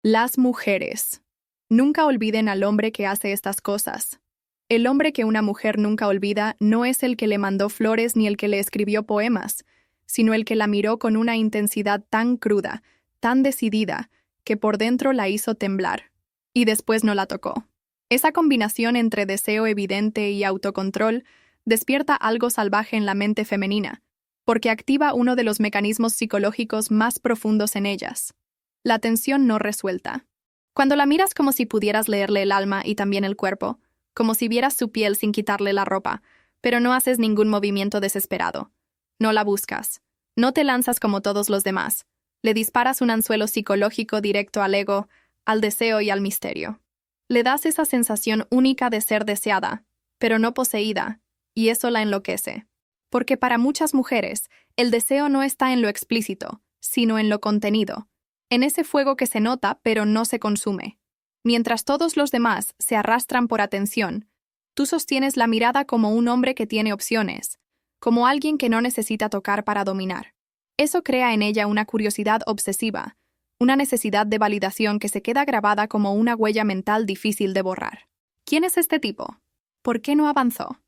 Las mujeres. Nunca olviden al hombre que hace estas cosas. El hombre que una mujer nunca olvida no es el que le mandó flores ni el que le escribió poemas, sino el que la miró con una intensidad tan cruda, tan decidida, que por dentro la hizo temblar. Y después no la tocó. Esa combinación entre deseo evidente y autocontrol despierta algo salvaje en la mente femenina, porque activa uno de los mecanismos psicológicos más profundos en ellas: la tensión no resuelta. Cuando la miras como si pudieras leerle el alma y también el cuerpo, como si vieras su piel sin quitarle la ropa, pero no haces ningún movimiento desesperado. No la buscas. No te lanzas como todos los demás. Le disparas un anzuelo psicológico directo al ego, al deseo y al misterio. Le das esa sensación única de ser deseada, pero no poseída, y eso la enloquece. Porque para muchas mujeres, el deseo no está en lo explícito, sino en lo contenido, en ese fuego que se nota pero no se consume. Mientras todos los demás se arrastran por atención, tú sostienes la mirada como un hombre que tiene opciones, como alguien que no necesita tocar para dominar. Eso crea en ella una curiosidad obsesiva, una necesidad de validación que se queda grabada como una huella mental difícil de borrar. ¿Quién es este tipo? ¿Por qué no avanzó?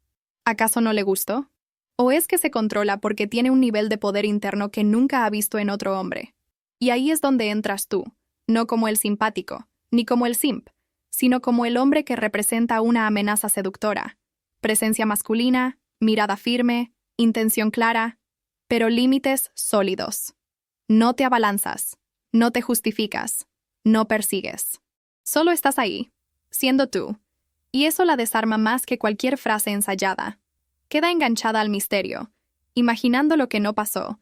¿Acaso no le gustó? ¿O es que se controla porque tiene un nivel de poder interno que nunca ha visto en otro hombre? Y ahí es donde entras tú, no como el simpático, ni como el simp, sino como el hombre que representa una amenaza seductora. Presencia masculina, mirada firme, intención clara, pero límites sólidos. No te abalanzas, no te justificas, no persigues. Solo estás ahí, siendo tú, y eso la desarma más que cualquier frase ensayada. Queda enganchada al misterio, imaginando lo que no pasó,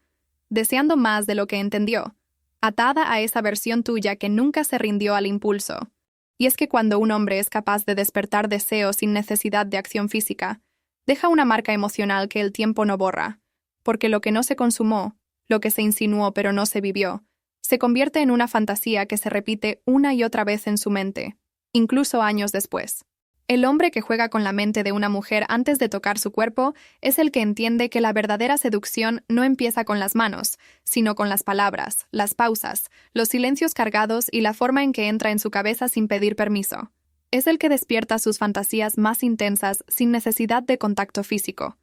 deseando más de lo que entendió, atada a esa versión tuya que nunca se rindió al impulso. Y es que cuando un hombre es capaz de despertar deseo sin necesidad de acción física, deja una marca emocional que el tiempo no borra, porque lo que no se consumó, lo que se insinuó pero no se vivió, se convierte en una fantasía que se repite una y otra vez en su mente, incluso años después. El hombre que juega con la mente de una mujer antes de tocar su cuerpo es el que entiende que la verdadera seducción no empieza con las manos, sino con las palabras, las pausas, los silencios cargados y la forma en que entra en su cabeza sin pedir permiso. Es el que despierta sus fantasías más intensas sin necesidad de contacto físico,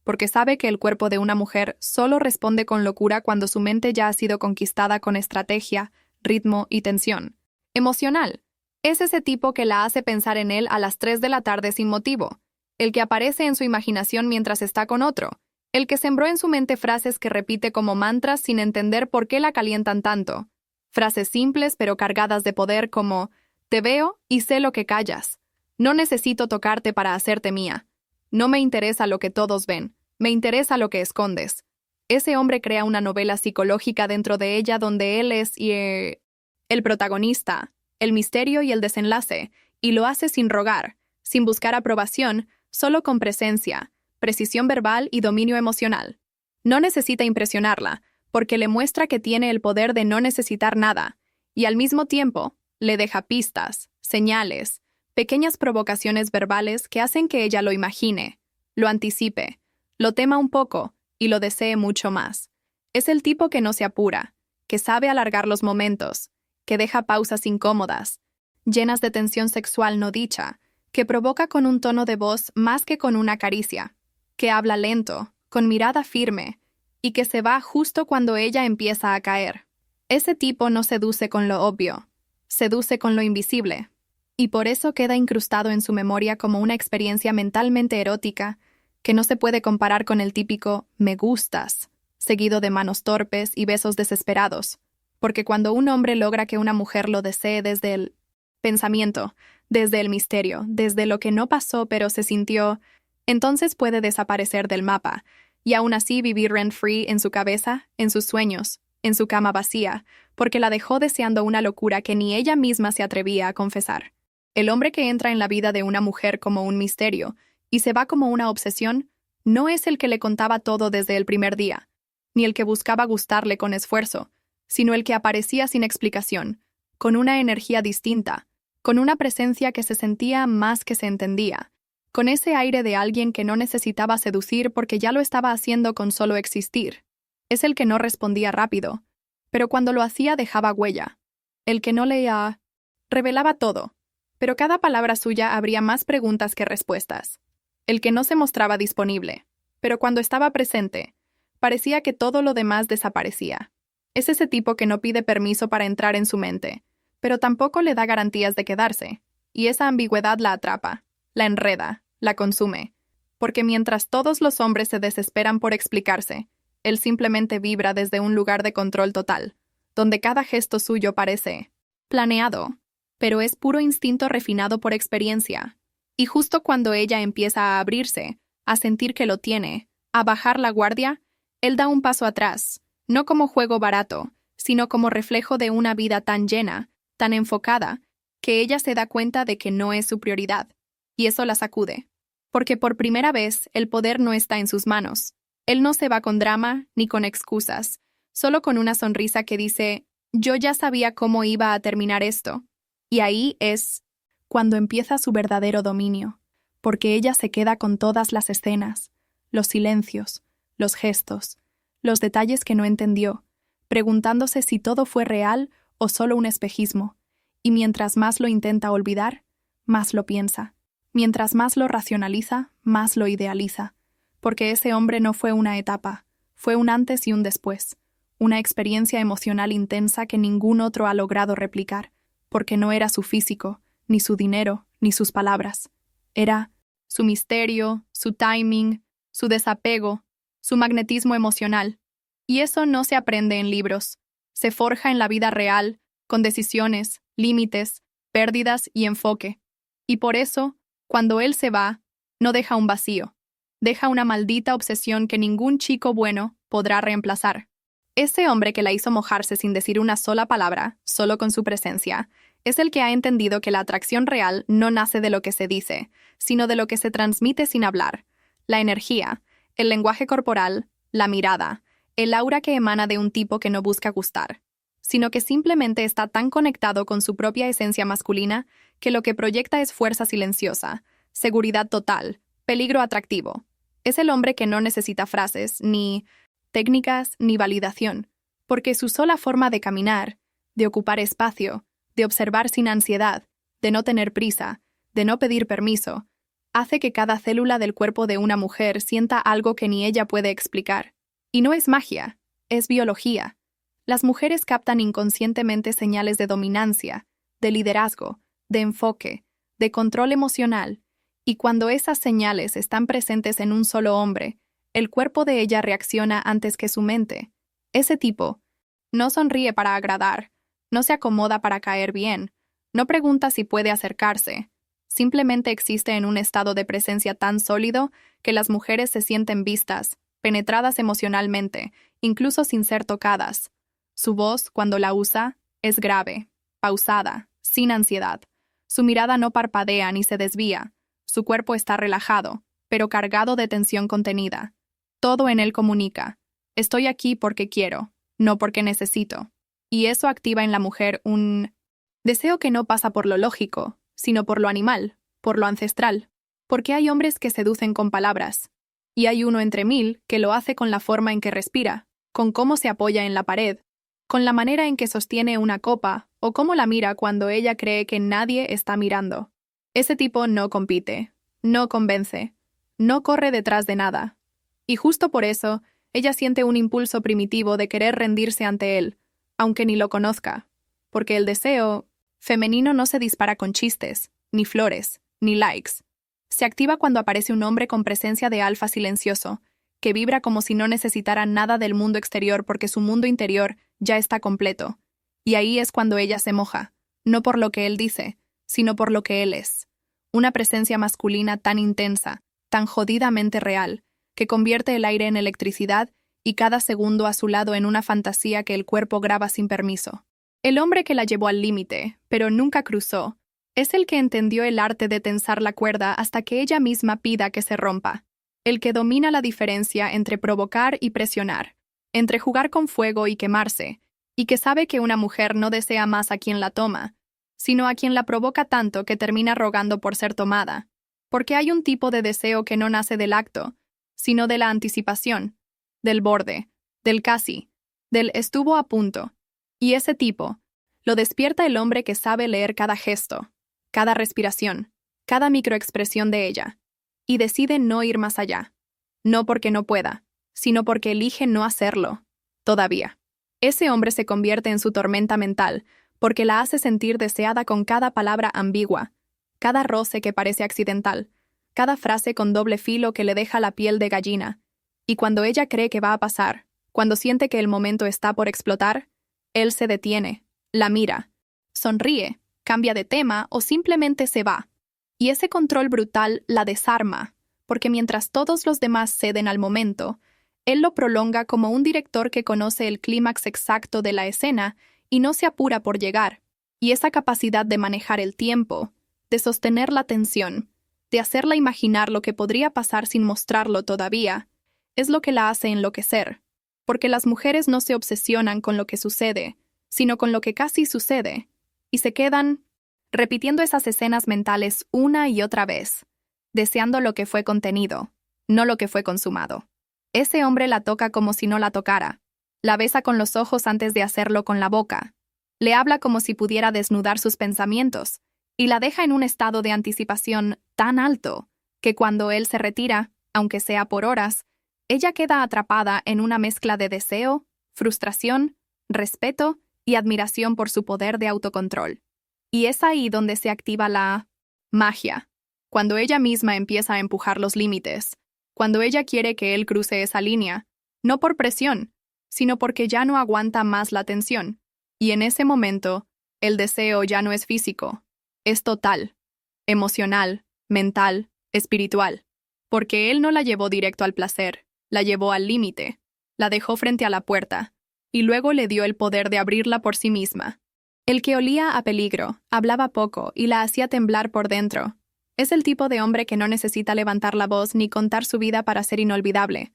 porque sabe que el cuerpo de una mujer solo responde con locura cuando su mente ya ha sido conquistada con estrategia, ritmo y tensión emocional. Es ese tipo que la hace pensar en él a las 3 de la tarde sin motivo, el que aparece en su imaginación mientras está con otro, el que sembró en su mente frases que repite como mantras sin entender por qué la calientan tanto. Frases simples pero cargadas de poder como: te veo y sé lo que callas. No necesito tocarte para hacerte mía. No me interesa lo que todos ven, me interesa lo que escondes. Ese hombre crea una novela psicológica dentro de ella donde él es el protagonista, el misterio y el desenlace, y lo hace sin rogar, sin buscar aprobación, solo con presencia, precisión verbal y dominio emocional. No necesita impresionarla, porque le muestra que tiene el poder de no necesitar nada, y al mismo tiempo, le deja pistas, señales, pequeñas provocaciones verbales que hacen que ella lo imagine, lo anticipe, lo tema un poco y lo desee mucho más. Es el tipo que no se apura, que sabe alargar los momentos, que deja pausas incómodas, llenas de tensión sexual no dicha, que provoca con un tono de voz más que con una caricia, que habla lento, con mirada firme, y que se va justo cuando ella empieza a caer. Ese tipo no seduce con lo obvio, seduce con lo invisible, y por eso queda incrustado en su memoria como una experiencia mentalmente erótica que no se puede comparar con el típico «me gustas», seguido de manos torpes y besos desesperados. Porque cuando un hombre logra que una mujer lo desee desde el pensamiento, desde el misterio, desde lo que no pasó pero se sintió, entonces puede desaparecer del mapa, y aún así vivir rent-free en su cabeza, en sus sueños, en su cama vacía, porque la dejó deseando una locura que ni ella misma se atrevía a confesar. El hombre que entra en la vida de una mujer como un misterio, y se va como una obsesión, no es el que le contaba todo desde el primer día, ni el que buscaba gustarle con esfuerzo, sino el que aparecía sin explicación, con una energía distinta, con una presencia que se sentía más que se entendía, con ese aire de alguien que no necesitaba seducir porque ya lo estaba haciendo con solo existir. Es el que no respondía rápido, pero cuando lo hacía dejaba huella. el que no leía, revelaba todo, pero cada palabra suya abría más preguntas que respuestas. El que no se mostraba disponible, pero cuando estaba presente, parecía que todo lo demás desaparecía. Es ese tipo que no pide permiso para entrar en su mente, pero tampoco le da garantías de quedarse, y esa ambigüedad la atrapa, la enreda, la consume, porque mientras todos los hombres se desesperan por explicarse, él simplemente vibra desde un lugar de control total, donde cada gesto suyo parece planeado, pero es puro instinto refinado por experiencia. Y justo cuando ella empieza a abrirse, a sentir que lo tiene, a bajar la guardia, él da un paso atrás, no como juego barato, sino como reflejo de una vida tan llena, tan enfocada, que ella se da cuenta de que no es su prioridad. Y eso la sacude. Porque por primera vez el poder no está en sus manos. Él no se va con drama ni con excusas, solo con una sonrisa que dice, yo ya sabía cómo iba a terminar esto. Y ahí es cuando empieza su verdadero dominio, porque ella se queda con todas las escenas, los silencios, los gestos, los detalles que no entendió, preguntándose si todo fue real o solo un espejismo, y mientras más lo intenta olvidar, más lo piensa. Mientras más lo racionaliza, más lo idealiza, porque ese hombre no fue una etapa, fue un antes y un después, una experiencia emocional intensa que ningún otro ha logrado replicar, porque no era su físico, ni su dinero, ni sus palabras. Era su misterio, su timing, su desapego, su magnetismo emocional. Y eso no se aprende en libros, se forja en la vida real, con decisiones, límites, pérdidas y enfoque. Y por eso, cuando él se va, no deja un vacío, deja una maldita obsesión que ningún chico bueno podrá reemplazar. Ese hombre que la hizo mojarse sin decir una sola palabra, solo con su presencia, es el que ha entendido que la atracción real no nace de lo que se dice, sino de lo que se transmite sin hablar. La energía, el lenguaje corporal, la mirada, el aura que emana de un tipo que no busca gustar, sino que simplemente está tan conectado con su propia esencia masculina que lo que proyecta es fuerza silenciosa, seguridad total, peligro atractivo. Es el hombre que no necesita frases, ni técnicas, ni validación, porque su sola forma de caminar, de ocupar espacio, de observar sin ansiedad, de no tener prisa, de no pedir permiso, hace que cada célula del cuerpo de una mujer sienta algo que ni ella puede explicar. Y no es magia, es biología. Las mujeres captan inconscientemente señales de dominancia, de liderazgo, de enfoque, de control emocional, y cuando esas señales están presentes en un solo hombre, el cuerpo de ella reacciona antes que su mente. Ese tipo no sonríe para agradar, no se acomoda para caer bien, no pregunta si puede acercarse, simplemente existe en un estado de presencia tan sólido que las mujeres se sienten vistas, penetradas emocionalmente, incluso sin ser tocadas. Su voz, cuando la usa, es grave, pausada, sin ansiedad. Su mirada no parpadea ni se desvía. Su cuerpo está relajado, pero cargado de tensión contenida. Todo en él comunica. Estoy aquí porque quiero, no porque necesito. Y eso activa en la mujer un deseo que no pasa por lo lógico, sino por lo animal, por lo ancestral. Porque hay hombres que seducen con palabras. Y hay uno entre mil que lo hace con la forma en que respira, con cómo se apoya en la pared, con la manera en que sostiene una copa o cómo la mira cuando ella cree que nadie está mirando. Ese tipo no compite, no convence, no corre detrás de nada. Y justo por eso, ella siente un impulso primitivo de querer rendirse ante él, aunque ni lo conozca, porque el deseo femenino no se dispara con chistes, ni flores, ni likes. Se activa cuando aparece un hombre con presencia de alfa silencioso, que vibra como si no necesitara nada del mundo exterior porque su mundo interior ya está completo. Y ahí es cuando ella se moja, no por lo que él dice, sino por lo que él es. Una presencia masculina tan intensa, tan jodidamente real, que convierte el aire en electricidad y cada segundo a su lado en una fantasía que el cuerpo graba sin permiso. El hombre que la llevó al límite, pero nunca cruzó, es el que entendió el arte de tensar la cuerda hasta que ella misma pida que se rompa. El que domina la diferencia entre provocar y presionar, entre jugar con fuego y quemarse, y que sabe que una mujer no desea más a quien la toma, sino a quien la provoca tanto que termina rogando por ser tomada. Porque hay un tipo de deseo que no nace del acto, sino de la anticipación, del borde, del casi, del estuvo a punto. Y ese tipo, Lo despierta el hombre que sabe leer cada gesto, cada respiración, cada microexpresión de ella, y decide no ir más allá. No porque no pueda, sino porque elige no hacerlo, todavía. Ese hombre se convierte en su tormenta mental, porque la hace sentir deseada con cada palabra ambigua, cada roce que parece accidental, cada frase con doble filo que le deja la piel de gallina. Y cuando ella cree que va a pasar, cuando siente que el momento está por explotar, él se detiene, la mira, sonríe, cambia de tema o simplemente se va. Y ese control brutal la desarma, porque mientras todos los demás ceden al momento, él lo prolonga como un director que conoce el clímax exacto de la escena y no se apura por llegar. Y esa capacidad de manejar el tiempo, de sostener la tensión, de hacerla imaginar lo que podría pasar sin mostrarlo todavía, es lo que la hace enloquecer. Porque las mujeres no se obsesionan con lo que sucede, sino con lo que casi sucede, y se quedan repitiendo esas escenas mentales una y otra vez, deseando lo que fue contenido, no lo que fue consumado. Ese hombre la toca como si no la tocara, la besa con los ojos antes de hacerlo con la boca, le habla como si pudiera desnudar sus pensamientos, y la deja en un estado de anticipación tan alto que cuando él se retira, aunque sea por horas, ella queda atrapada en una mezcla de deseo, frustración, respeto y admiración por su poder de autocontrol. Y es ahí donde se activa la magia, cuando ella misma empieza a empujar los límites, cuando ella quiere que él cruce esa línea, no por presión, sino porque ya no aguanta más la tensión. Y en ese momento, el deseo ya no es físico, es total, emocional, mental, espiritual, porque él no la llevó directo al placer, la llevó al límite, la dejó frente a la puerta, y luego le dio el poder de abrirla por sí misma. El que olía a peligro, hablaba poco y la hacía temblar por dentro. Es el tipo de hombre que no necesita levantar la voz ni contar su vida para ser inolvidable,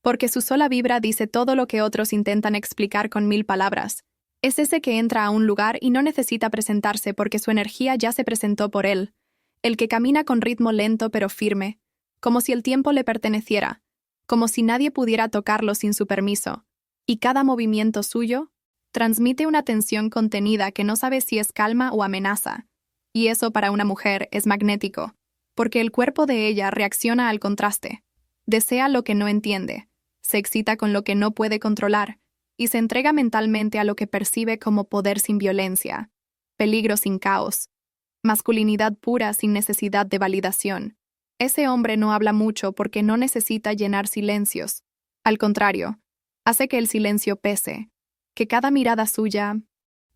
porque su sola vibra dice todo lo que otros intentan explicar con 1000 palabras. Es ese que entra a un lugar y no necesita presentarse porque su energía ya se presentó por él, el que camina con ritmo lento pero firme, como si el tiempo le perteneciera, como si nadie pudiera tocarlo sin su permiso, y cada movimiento suyo transmite una tensión contenida que no sabe si es calma o amenaza, y eso para una mujer es magnético, porque el cuerpo de ella reacciona al contraste, desea lo que no entiende, se excita con lo que no puede controlar, y se entrega mentalmente a lo que percibe como poder sin violencia, peligro sin caos, masculinidad pura sin necesidad de validación. Ese hombre no habla mucho porque no necesita llenar silencios. Al contrario, hace que el silencio pese, que cada mirada suya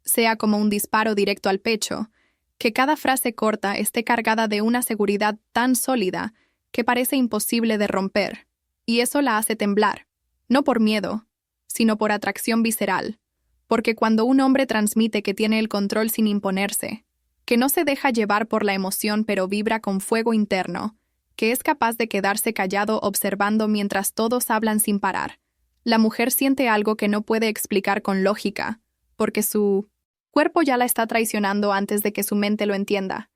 sea como un disparo directo al pecho, que cada frase corta esté cargada de una seguridad tan sólida que parece imposible de romper, y eso la hace temblar, no por miedo, sino por atracción visceral, porque cuando un hombre transmite que tiene el control sin imponerse, que no se deja llevar por la emoción pero vibra con fuego interno, que es capaz de quedarse callado observando mientras todos hablan sin parar, la mujer siente algo que no puede explicar con lógica, porque su cuerpo ya la está traicionando antes de que su mente lo entienda.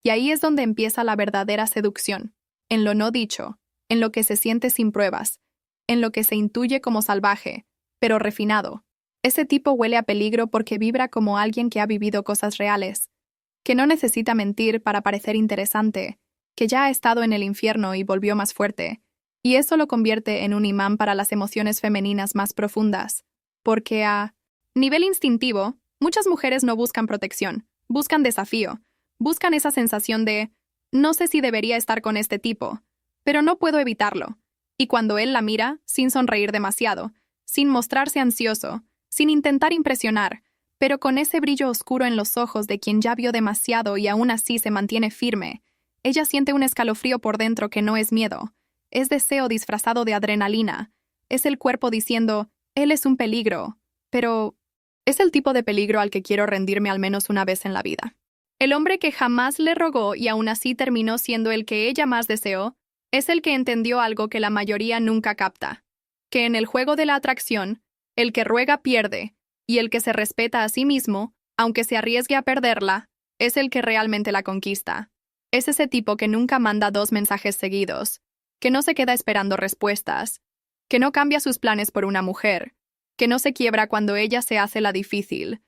Y ahí es donde empieza la verdadera seducción, en lo no dicho, en lo que se siente sin pruebas, en lo que se intuye como salvaje, pero refinado. Ese tipo huele a peligro porque vibra como alguien que ha vivido cosas reales, que no necesita mentir para parecer interesante, que ya ha estado en el infierno y volvió más fuerte, y eso lo convierte en un imán para las emociones femeninas más profundas, porque a nivel instintivo, muchas mujeres no buscan protección, buscan desafío, buscan esa sensación de no sé si debería estar con este tipo, pero no puedo evitarlo. Y cuando él la mira, sin sonreír demasiado, sin mostrarse ansioso, sin intentar impresionar, pero con ese brillo oscuro en los ojos de quien ya vio demasiado y aún así se mantiene firme, ella siente un escalofrío por dentro que no es miedo, es deseo disfrazado de adrenalina, es el cuerpo diciendo, él es un peligro, pero es el tipo de peligro al que quiero rendirme al menos una vez en la vida. El hombre que jamás le rogó y aún así terminó siendo el que ella más deseó, es el que entendió algo que la mayoría nunca capta, que en el juego de la atracción, el que ruega pierde, y el que se respeta a sí mismo, aunque se arriesgue a perderla, es el que realmente la conquista. Es ese tipo que nunca manda 2 mensajes seguidos, que no se queda esperando respuestas, que no cambia sus planes por una mujer, que no se quiebra cuando ella se hace la difícil,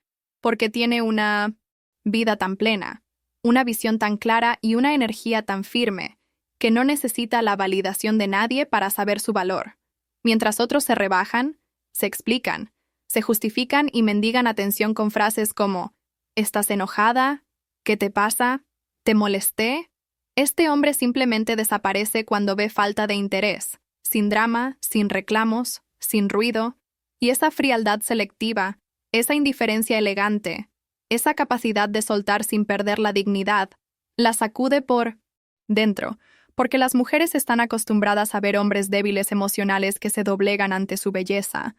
porque tiene una vida tan plena, una visión tan clara y una energía tan firme, que no necesita la validación de nadie para saber su valor. Mientras otros se rebajan, se explican, se justifican y mendigan atención con frases como ¿estás enojada? ¿Qué te pasa? ¿Te molesté? Este hombre simplemente desaparece cuando ve falta de interés, sin drama, sin reclamos, sin ruido, y esa frialdad selectiva, esa indiferencia elegante, esa capacidad de soltar sin perder la dignidad, la sacude por dentro, porque las mujeres están acostumbradas a ver hombres débiles emocionales que se doblegan ante su belleza,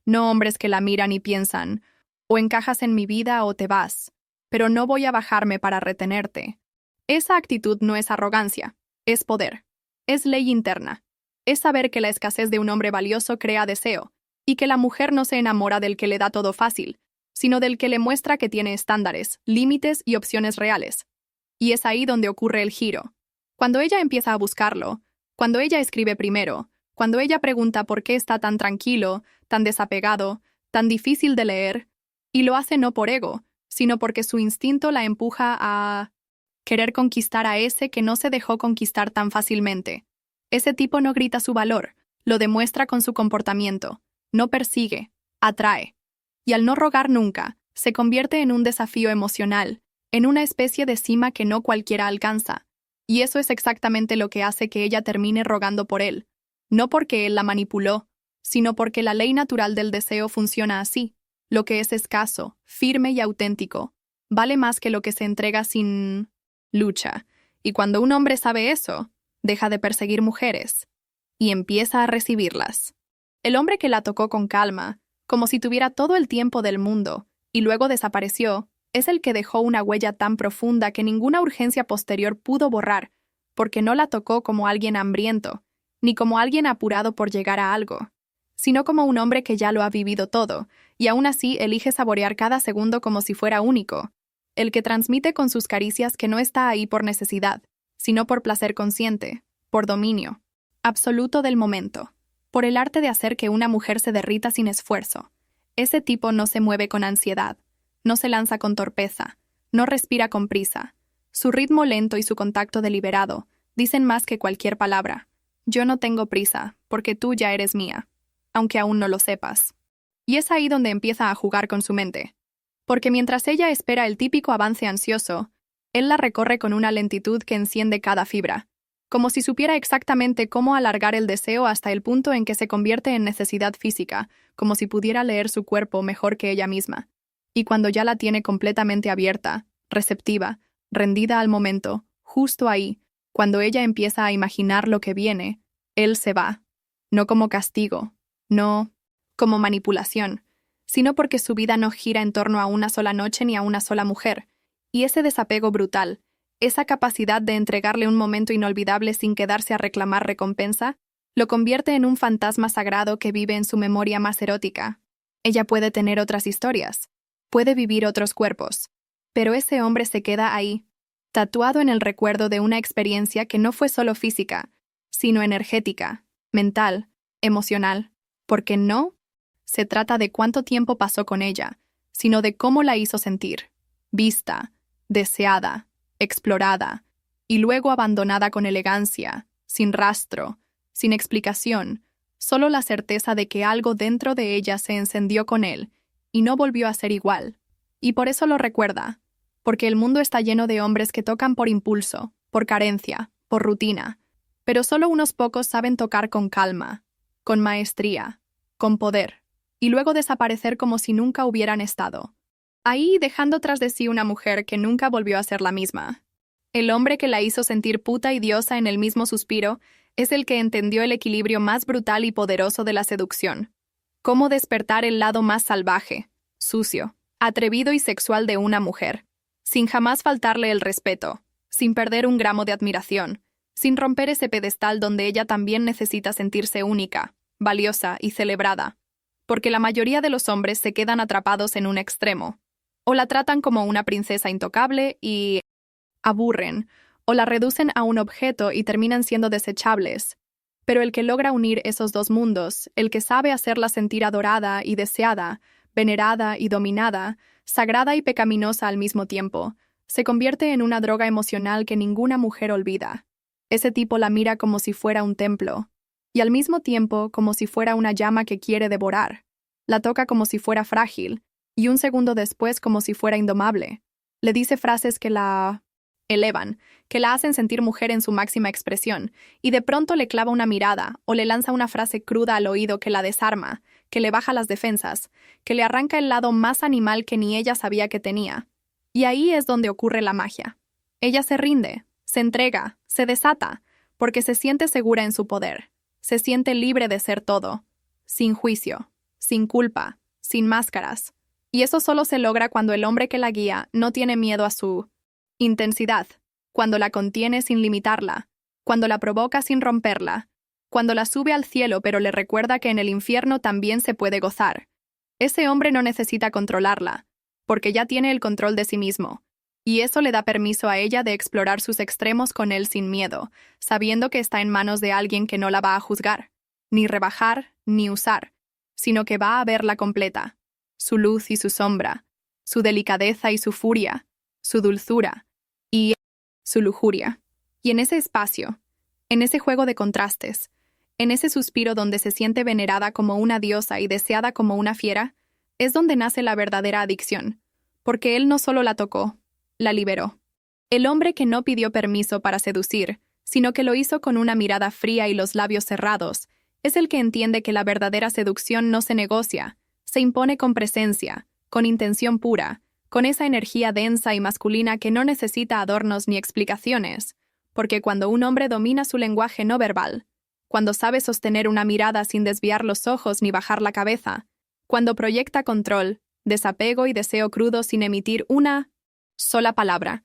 no hombres que la miran y piensan, o encajas en mi vida o te vas, pero no voy a bajarme para retenerte. Esa actitud no es arrogancia, es poder, es ley interna, es saber que la escasez de un hombre valioso crea deseo, y que la mujer no se enamora del que le da todo fácil, sino del que le muestra que tiene estándares, límites y opciones reales. Y es ahí donde ocurre el giro. Cuando ella empieza a buscarlo, cuando ella escribe primero, cuando ella pregunta por qué está tan tranquilo, tan desapegado, tan difícil de leer, y lo hace no por ego, sino porque su instinto la empuja a querer conquistar a ese que no se dejó conquistar tan fácilmente. Ese tipo no grita su valor, lo demuestra con su comportamiento, no persigue, atrae. Y al no rogar nunca, se convierte en un desafío emocional, en una especie de cima que no cualquiera alcanza. Y eso es exactamente lo que hace que ella termine rogando por él, no porque él la manipuló, sino porque la ley natural del deseo funciona así. Lo que es escaso, firme y auténtico, vale más que lo que se entrega sin lucha. Y cuando un hombre sabe eso, deja de perseguir mujeres y empieza a recibirlas. El hombre que la tocó con calma, como si tuviera todo el tiempo del mundo, y luego desapareció, es el que dejó una huella tan profunda que ninguna urgencia posterior pudo borrar, porque no la tocó como alguien hambriento, ni como alguien apurado por llegar a algo, sino como un hombre que ya lo ha vivido todo, y aún así elige saborear cada segundo como si fuera único, el que transmite con sus caricias que no está ahí por necesidad, sino por placer consciente, por dominio absoluto del momento, por el arte de hacer que una mujer se derrita sin esfuerzo. Ese tipo no se mueve con ansiedad, no se lanza con torpeza, no respira con prisa. Su ritmo lento y su contacto deliberado dicen más que cualquier palabra. Yo no tengo prisa, porque tú ya eres mía, aunque aún no lo sepas. Y es ahí donde empieza a jugar con su mente. Porque mientras ella espera el típico avance ansioso, él la recorre con una lentitud que enciende cada fibra, como si supiera exactamente cómo alargar el deseo hasta el punto en que se convierte en necesidad física, como si pudiera leer su cuerpo mejor que ella misma. Y cuando ya la tiene completamente abierta, receptiva, rendida al momento, justo ahí, cuando ella empieza a imaginar lo que viene, él se va. No como castigo, no como manipulación, sino porque su vida no gira en torno a una sola noche ni a una sola mujer, y ese desapego brutal, esa capacidad de entregarle un momento inolvidable sin quedarse a reclamar recompensa, lo convierte en un fantasma sagrado que vive en su memoria más erótica. Ella puede tener otras historias, puede vivir otros cuerpos, pero ese hombre se queda ahí, tatuado en el recuerdo de una experiencia que no fue solo física, sino energética, mental, emocional, porque no se trata de cuánto tiempo pasó con ella, sino de cómo la hizo sentir, vista, deseada, explorada, y luego abandonada con elegancia, sin rastro, sin explicación, solo la certeza de que algo dentro de ella se encendió con él y no volvió a ser igual. Y por eso lo recuerda, porque el mundo está lleno de hombres que tocan por impulso, por carencia, por rutina, pero solo unos pocos saben tocar con calma, con maestría, con poder, y luego desaparecer como si nunca hubieran estado. Ahí dejando tras de sí una mujer que nunca volvió a ser la misma. El hombre que la hizo sentir puta y diosa en el mismo suspiro es el que entendió el equilibrio más brutal y poderoso de la seducción. Cómo despertar el lado más salvaje, sucio, atrevido y sexual de una mujer, sin jamás faltarle el respeto, sin perder un gramo de admiración, sin romper ese pedestal donde ella también necesita sentirse única, valiosa y celebrada, porque la mayoría de los hombres se quedan atrapados en un extremo. O la tratan como una princesa intocable y aburren, o la reducen a un objeto y terminan siendo desechables. Pero el que logra unir esos dos mundos, el que sabe hacerla sentir adorada y deseada, venerada y dominada, sagrada y pecaminosa al mismo tiempo, se convierte en una droga emocional que ninguna mujer olvida. Ese tipo la mira como si fuera un templo, y al mismo tiempo como si fuera una llama que quiere devorar. La toca como si fuera frágil, y un segundo después como si fuera indomable. Le dice frases que la elevan, que la hacen sentir mujer en su máxima expresión, y de pronto le clava una mirada o le lanza una frase cruda al oído que la desarma, que le baja las defensas, que le arranca el lado más animal que ni ella sabía que tenía. Y ahí es donde ocurre la magia. Ella se rinde, se entrega, se desata, porque se siente segura en su poder, se siente libre de ser todo, sin juicio, sin culpa, sin máscaras. Y eso solo se logra cuando el hombre que la guía no tiene miedo a su intensidad, cuando la contiene sin limitarla, cuando la provoca sin romperla, cuando la sube al cielo pero le recuerda que en el infierno también se puede gozar. Ese hombre no necesita controlarla, porque ya tiene el control de sí mismo, y eso le da permiso a ella de explorar sus extremos con él sin miedo, sabiendo que está en manos de alguien que no la va a juzgar, ni rebajar, ni usar, sino que va a verla completa, su luz y su sombra, su delicadeza y su furia, su dulzura y su lujuria. Y en ese espacio, en ese juego de contrastes, en ese suspiro donde se siente venerada como una diosa y deseada como una fiera, es donde nace la verdadera adicción, porque él no solo la tocó, la liberó. El hombre que no pidió permiso para seducir, sino que lo hizo con una mirada fría y los labios cerrados, es el que entiende que la verdadera seducción no se negocia, se impone con presencia, con intención pura, con esa energía densa y masculina que no necesita adornos ni explicaciones, porque cuando un hombre domina su lenguaje no verbal, cuando sabe sostener una mirada sin desviar los ojos ni bajar la cabeza, cuando proyecta control, desapego y deseo crudo sin emitir una sola palabra,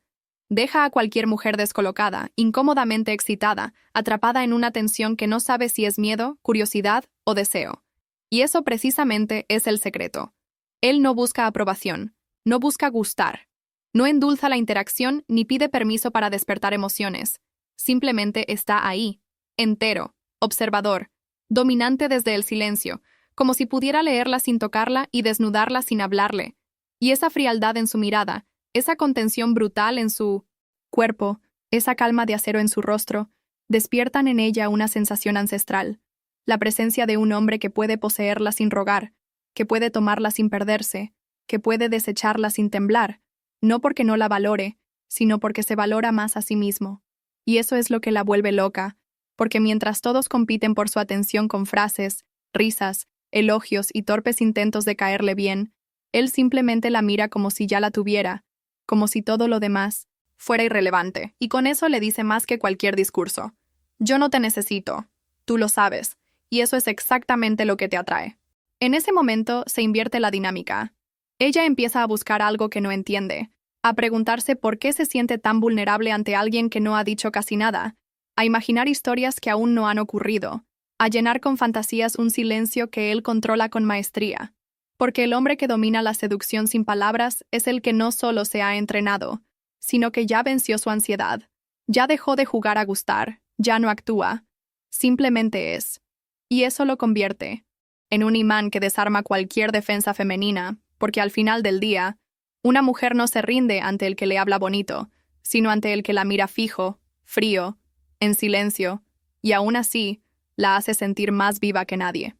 deja a cualquier mujer descolocada, incómodamente excitada, atrapada en una tensión que no sabe si es miedo, curiosidad o deseo. Y eso precisamente es el secreto. Él no busca aprobación, no busca gustar, no endulza la interacción ni pide permiso para despertar emociones. Simplemente está ahí, entero, observador, dominante desde el silencio, como si pudiera leerla sin tocarla y desnudarla sin hablarle. Y esa frialdad en su mirada, esa contención brutal en su cuerpo, esa calma de acero en su rostro, despiertan en ella una sensación ancestral, la presencia de un hombre que puede poseerla sin rogar, que puede tomarla sin perderse, que puede desecharla sin temblar, no porque no la valore, sino porque se valora más a sí mismo. Y eso es lo que la vuelve loca, porque mientras todos compiten por su atención con frases, risas, elogios y torpes intentos de caerle bien, él simplemente la mira como si ya la tuviera, como si todo lo demás fuera irrelevante, y con eso le dice más que cualquier discurso. Yo no te necesito, tú lo sabes, y eso es exactamente lo que te atrae. En ese momento se invierte la dinámica. Ella empieza a buscar algo que no entiende, a preguntarse por qué se siente tan vulnerable ante alguien que no ha dicho casi nada, a imaginar historias que aún no han ocurrido, a llenar con fantasías un silencio que él controla con maestría. Porque el hombre que domina la seducción sin palabras es el que no solo se ha entrenado, sino que ya venció su ansiedad, ya dejó de jugar a gustar, ya no actúa, simplemente es. Y eso lo convierte en un imán que desarma cualquier defensa femenina, porque al final del día, una mujer no se rinde ante el que le habla bonito, sino ante el que la mira fijo, frío, en silencio, y aún así, la hace sentir más viva que nadie.